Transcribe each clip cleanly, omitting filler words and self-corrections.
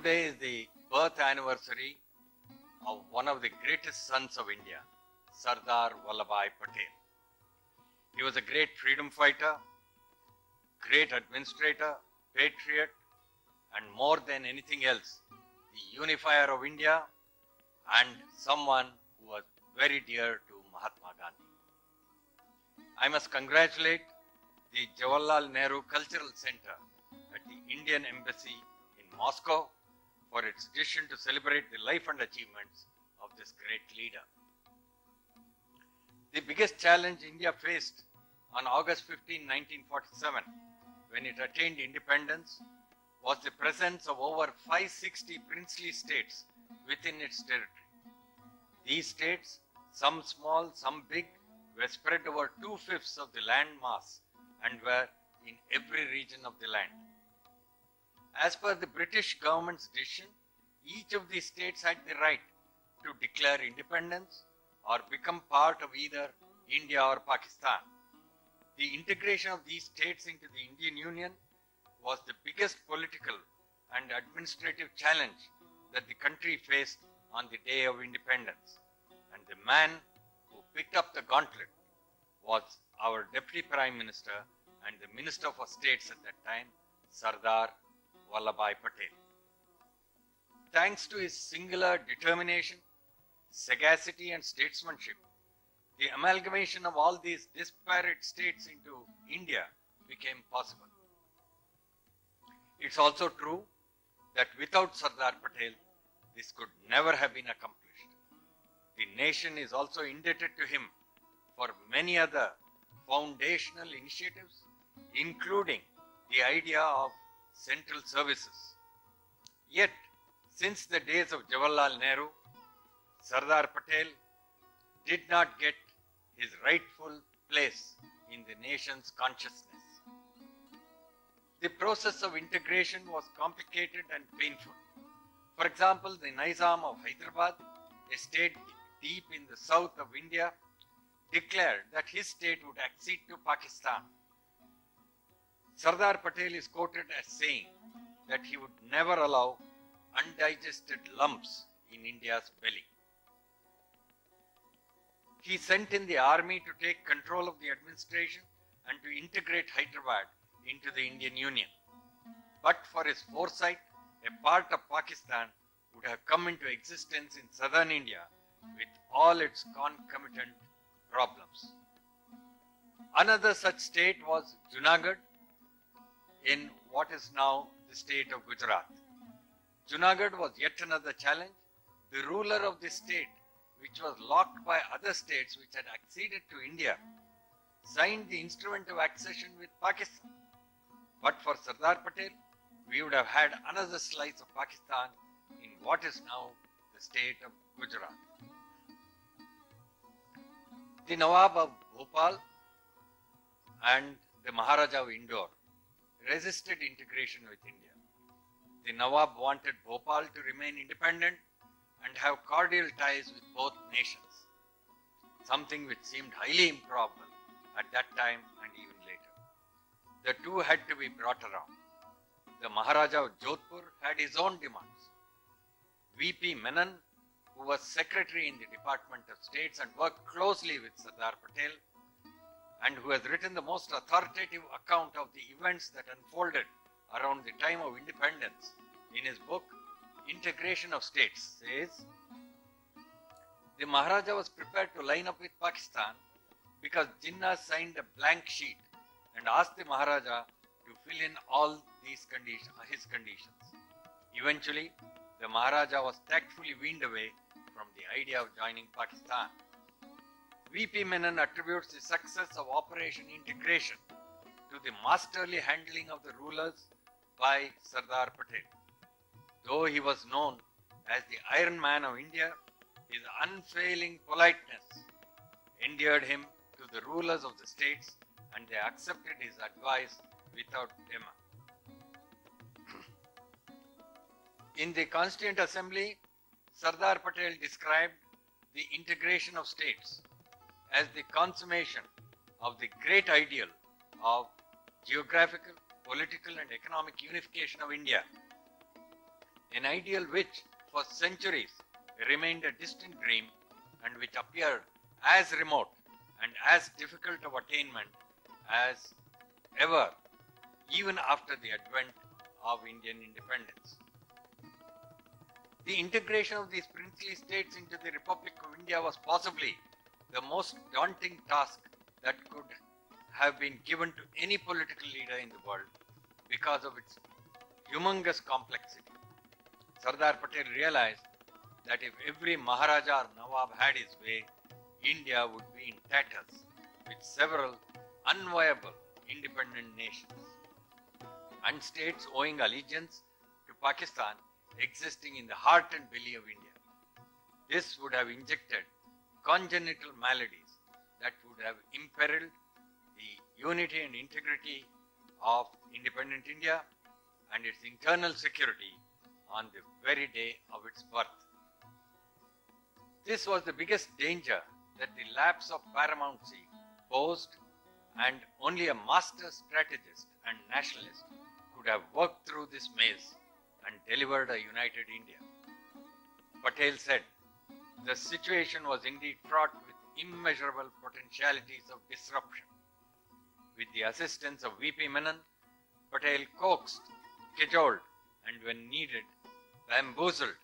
Today is the birth anniversary of one of the greatest sons of India, Sardar Vallabhbhai Patel. He was a great freedom fighter, great administrator, patriot, and more than anything else, the unifier of India and someone who was very dear to Mahatma Gandhi. I must congratulate the Jawaharlal Nehru Cultural Center at the Indian Embassy in Moscow for its decision to celebrate the life and achievements of this great leader. The biggest challenge India faced on August 15, 1947, when it attained independence, was the presence of over 560 princely states within its territory. These states, some small, some big, were spread over 2/5 of the land mass and were in every region of the land. As per the British government's decision, each of these states had the right to declare independence or become part of either India or Pakistan. The integration of these states into the Indian Union was the biggest political and administrative challenge that the country faced on the day of independence. And the man who picked up the gauntlet was our Deputy Prime Minister and the Minister for States at that time, Sardar Vallabhbhai Patel. Thanks to his singular determination, sagacity and statesmanship, the amalgamation of all these disparate states into India became possible. It's also true that without Sardar Patel, this could never have been accomplished. The nation is also indebted to him for many other foundational initiatives, including the idea of central services. Yet, since the days of Jawaharlal Nehru, Sardar Patel did not get his rightful place in the nation's consciousness. The process of integration was complicated and painful. For example, the Nizam of Hyderabad, a state deep in the south of India, declared that his state would accede to Pakistan. Sardar Patel is quoted as saying that he would never allow undigested lumps in India's belly. He sent in the army to take control of the administration and to integrate Hyderabad into the Indian Union. But for his foresight, a part of Pakistan would have come into existence in southern India with all its concomitant problems. Another such state was Junagadh in what is now the state of Gujarat. Junagadh was yet another challenge. The ruler of this state, which was locked by other states which had acceded to India, signed the instrument of accession with Pakistan. But for Sardar Patel, we would have had another slice of Pakistan in what is now the state of Gujarat. The Nawab of Bhopal and the Maharaja of Indore resisted integration with India. The Nawab wanted Bhopal to remain independent and have cordial ties with both nations, something which seemed highly improbable at that time and even later. The two had to be brought around. The Maharaja of Jodhpur had his own demands. V.P. Menon, who was secretary in the Department of States and worked closely with Sardar Patel, and who has written the most authoritative account of the events that unfolded around the time of independence in his book Integration of States, says, the Maharaja was prepared to line up with Pakistan because Jinnah signed a blank sheet and asked the Maharaja to fill in all his conditions. Eventually, the Maharaja was tactfully weaned away from the idea of joining Pakistan. V.P. Menon attributes the success of Operation Integration to the masterly handling of the rulers by Sardar Patel. Though he was known as the Iron Man of India, his unfailing politeness endeared him to the rulers of the states and they accepted his advice without demur. In the Constituent Assembly, Sardar Patel described the integration of states as the consummation of the great ideal of geographical, political and economic unification of India. an ideal which for centuries remained a distant dream and which appeared as remote and as difficult of attainment as ever, even after the advent of Indian independence. The integration of these princely states into the Republic of India was possibly the most daunting task that could have been given to any political leader in the world because of its humongous complexity. Sardar Patel realized that if every Maharaja or Nawab had his way, India would be in tatters, with several unviable independent nations and states owing allegiance to Pakistan existing in the heart and belly of India. This would have injected congenital maladies that would have imperiled the unity and integrity of independent India and its internal security on the very day of its birth. This was the biggest danger that the lapse of paramountcy posed, and only a master strategist and nationalist could have worked through this maze and delivered a united India. Patel said, the situation was indeed fraught with immeasurable potentialities of disruption. With the assistance of V.P. Menon, Patel coaxed, cajoled, and when needed, bamboozled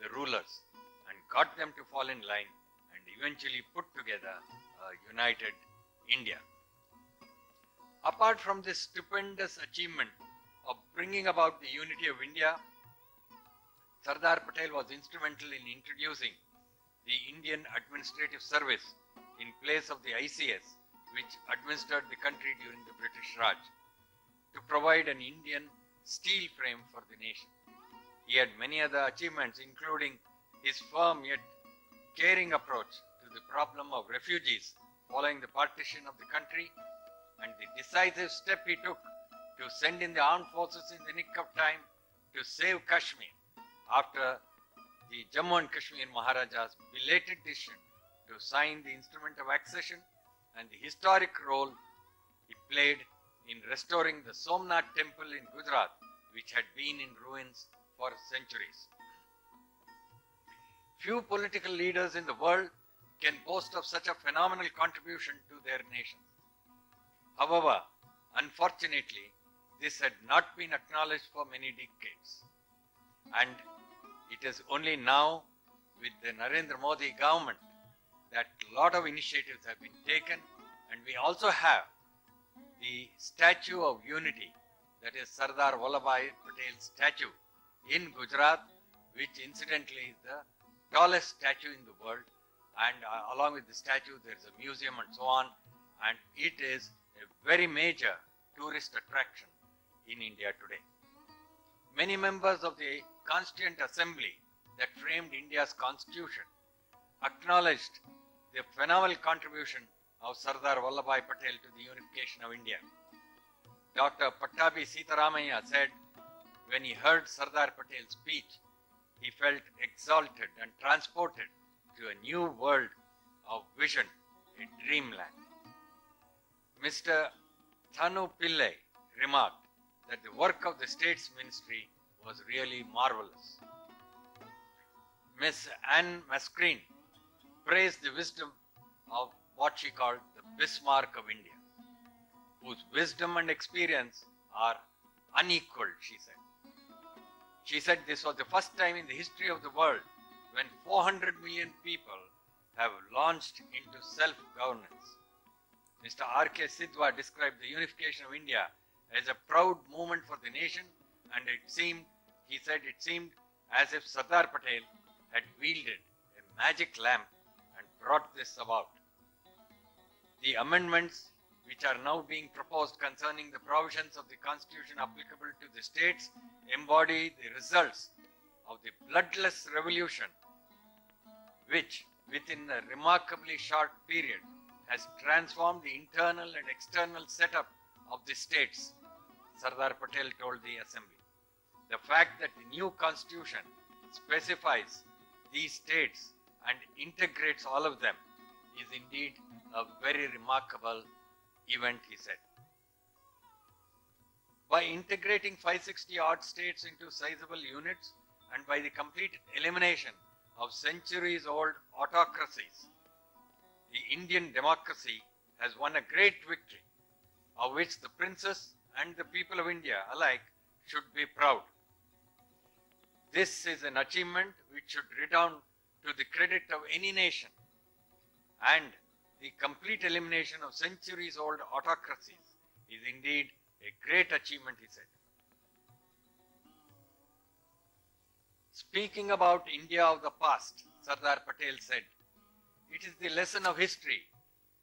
the rulers and got them to fall in line and eventually put together a united India. Apart from this stupendous achievement of bringing about the unity of India, Sardar Patel was instrumental in introducing the Indian Administrative Service in place of the ICS, which administered the country during the British Raj, to provide an Indian steel frame for the nation. He had many other achievements, including his firm yet caring approach to the problem of refugees following the partition of the country, and the decisive step he took to send in the armed forces in the nick of time to save Kashmir after the Jammu and Kashmir Maharaja's belated decision to sign the instrument of accession, and the historic role he played in restoring the Somnath temple in Gujarat, which had been in ruins for centuries. Few political leaders in the world can boast of such a phenomenal contribution to their nations. However, unfortunately, this had not been acknowledged for many decades. And it is only now, with the Narendra Modi government, that a lot of initiatives have been taken, and we also have the Statue of Unity, that is Sardar Vallabhbhai Patel's statue in Gujarat, which incidentally is the tallest statue in the world, and along with the statue there is a museum and so on, and it is a very major tourist attraction in India today. Many members of the Constituent Assembly that framed India's constitution acknowledged the phenomenal contribution of Sardar Vallabhbhai Patel to the unification of India. Dr. Pattabhi Sitaramayya said, when he heard Sardar Patel's speech, he felt exalted and transported to a new world of vision, a dreamland. Mr. Thanu Pillai remarked that the work of the States Ministry was really marvelous. Miss Anne Mascreen praised the wisdom of what she called the Bismarck of India, whose wisdom and experience are unequaled, she said. She said this was the first time in the history of the world when 400 million people have launched into self-governance. Mr. R.K. Sidhwa described the unification of India as a proud moment for the nation, and he said it seemed as if Sardar Patel had wielded a magic lamp and brought this about. The amendments which are now being proposed concerning the provisions of the Constitution applicable to the states embody the results of the bloodless revolution which, within a remarkably short period, has transformed the internal and external setup of the states, Sardar Patel told the Assembly. The fact that the new Constitution specifies these states and integrates all of them is indeed a very remarkable event, he said. By integrating 560 odd states into sizable units, and by the complete elimination of centuries-old autocracies, the Indian democracy has won a great victory, of which the princess and the people of India alike should be proud. This is an achievement which should redound to the credit of any nation, and the complete elimination of centuries-old autocracies is indeed a great achievement, he said. Speaking about India of the past, Sardar Patel said, "It is the lesson of history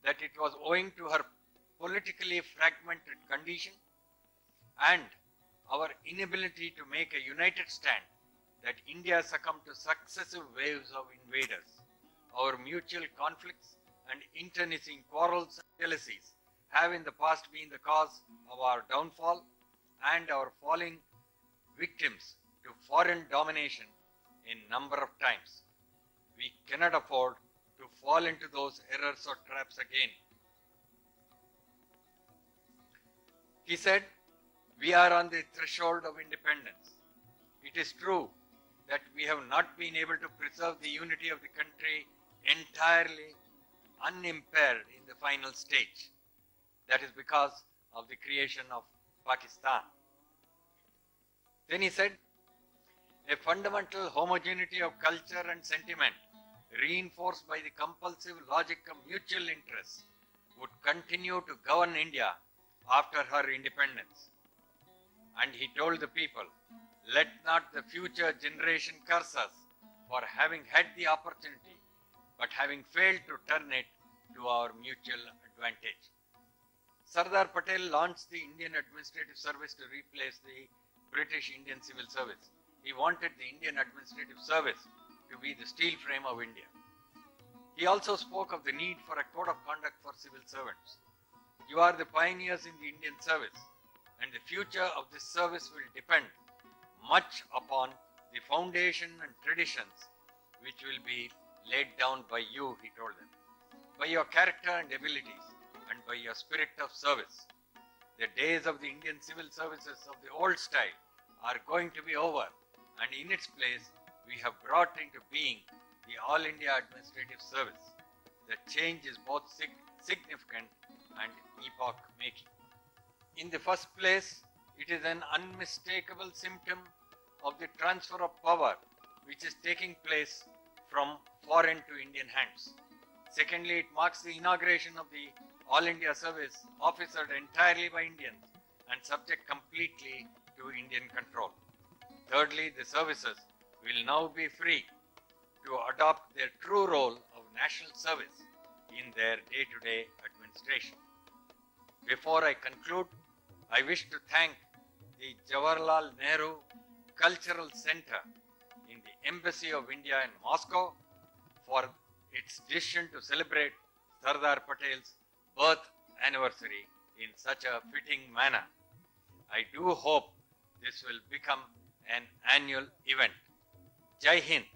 that it was owing to her politically fragmented condition and our inability to make a united stand that India succumbed to successive waves of invaders. Our mutual conflicts and internecine quarrels and jealousies have in the past been the cause of our downfall and our falling victims to foreign domination in number of times. We cannot afford to fall into those errors or traps again." He said, "We are on the threshold of independence. It is true that we have not been able to preserve the unity of the country entirely unimpaired in the final stage. That is because of the creation of Pakistan." Then he said, "A fundamental homogeneity of culture and sentiment, reinforced by the compulsive logic of mutual interests, would continue to govern India after her independence." And he told the people, "Let not the future generation curse us for having had the opportunity, but having failed to turn it to our mutual advantage." Sardar Patel launched the Indian Administrative Service to replace the British Indian Civil Service. He wanted the Indian Administrative Service to be the steel frame of India. He also spoke of the need for a code of conduct for civil servants. "You are the pioneers in the Indian service, and the future of this service will depend much upon the foundation and traditions which will be laid down by you," he told them, "by your character and abilities, and by your spirit of service. The days of the Indian civil services of the old style are going to be over, and in its place we have brought into being the All India Administrative Service. The change is both significant and epoch-making. In the first place, it is an unmistakable symptom of the transfer of power which is taking place from foreign to Indian hands. Secondly, it marks the inauguration of the All India Service, officered entirely by Indians and subject completely to Indian control. Thirdly, the services will now be free to adopt their true role of national service in their day-to-day administration. Before I conclude, I wish to thank the Jawaharlal Nehru Cultural Center in the Embassy of India in Moscow for its decision to celebrate Sardar Patel's birth anniversary in such a fitting manner. I do hope this will become an annual event. Jai Hind.